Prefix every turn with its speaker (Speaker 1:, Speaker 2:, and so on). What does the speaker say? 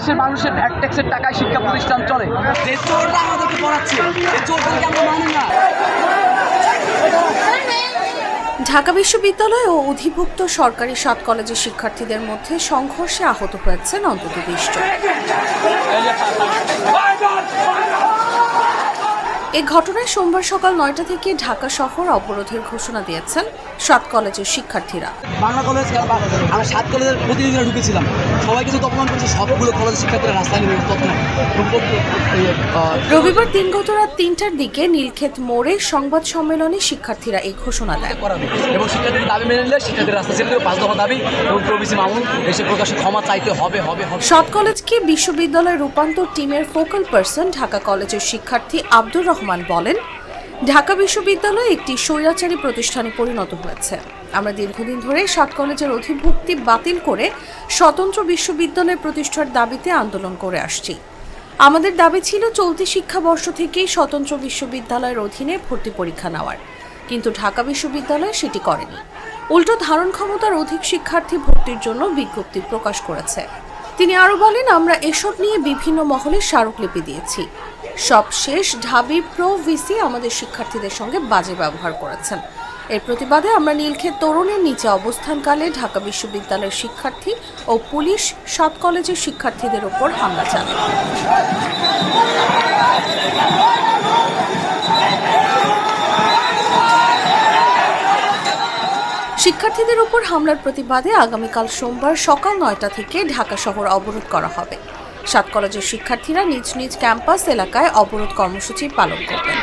Speaker 1: বাংলাদেশের মানুষের ভ্যাট ট্যাক্সের টাকায় শিক্ষা প্রতিষ্ঠান চলে। যে চোরটা আমাদেরকে পড়াচ্ছে, এই চোরটাকে আমরা মানি না।
Speaker 2: ঢাকা বিশ্ববিদ্যালয় ও অধিভুক্ত সরকারি 7 কলেজের শিক্ষার্থীদের মধ্যে সংঘর্ষে আহত হয়েছেন অন্তত 20 জন। এ ঘটনায় সোমবার সকাল 9টা থেকে ঢাকা শহর অবরোধের ঘোষণা দিয়েছেন 7 কলেজের শিক্ষার্থীরা।
Speaker 1: বাংলা কলেজ আমরা 7 কলেজের প্রতিনিধিরা ঢুকেছিলাম, সবাই কিন্তু অপমান করেছে, সবগুলো কলেজের শিক্ষার্থীরা রাস্তায় নেমে
Speaker 2: রবিবার দিনগত রাত 3টার দিকে নীলক্ষেত মোড়ে সংবাদ সম্মেলনে শিক্ষার্থীরা এই ঘোষণা দেন
Speaker 1: এবং শিক্ষার্থীদের দাবি মেনে নিলে শিক্ষার্থীর রাস্তা ছেড়ে দেবে। 5 দফা দাবি এবং প্রভিসি মামুন দেশে প্রকাশ্যে ক্ষমা চাইতে হবে।
Speaker 2: 7 কলেজকে বিশ্ববিদ্যালয় রূপান্তর টিমের ফোকাল পার্সন ঢাকা কলেজের শিক্ষার্থী আব্দুর রহমান বলেন, ঢাকা বিশ্ববিদ্যালয় একটি স্বৈরাচারী প্রতিষ্ঠানে পরিণত হয়েছে। আমরা দীর্ঘদিন ধরে 7 কলেজের অধিভুক্তি বাতিল করে স্বতন্ত্র বিশ্ববিদ্যালয় প্রতিষ্ঠার দাবিতে আন্দোলন করে আসছি। আমাদের দাবি ছিল চলতি শিক্ষাবর্ষ থেকেই স্বতন্ত্র বিশ্ববিদ্যালয়ের অধীনে ভর্তি পরীক্ষা নেওয়ার, কিন্তু ঢাকা বিশ্ববিদ্যালয় সেটি করেনি। উল্টো ধারণ ক্ষমতার অধিক শিক্ষার্থী ভর্তির জন্য বিজ্ঞপ্তি প্রকাশ করেছে। তিনি আরও বলেন, আমরা এসব নিয়ে বিভিন্ন মহলে স্মারকলিপি দিয়েছি। সবশেষ ঢাবি প্রো ভিসি আমাদের শিক্ষার্থীদের সঙ্গে বাজে ব্যবহার করেছেন। এর প্রতিবাদে আমরা নীলক্ষেত তোরণের নিচে অবস্থানকালে ঢাকা বিশ্ববিদ্যালয়ের শিক্ষার্থী ও পুলিশ 7 কলেজের শিক্ষার্থীদের ওপর হামলা চালায়। শিক্ষার্থীদের উপর হামলার প্রতিবাদে আগামীকাল সোমবার সকাল 9টা থেকে ঢাকা শহর অবরোধ করা হবে। 7 কলেজের শিক্ষার্থীরা নিজ নিজ ক্যাম্পাস এলাকায় অবরোধ কর্মসূচি পালন করবেন।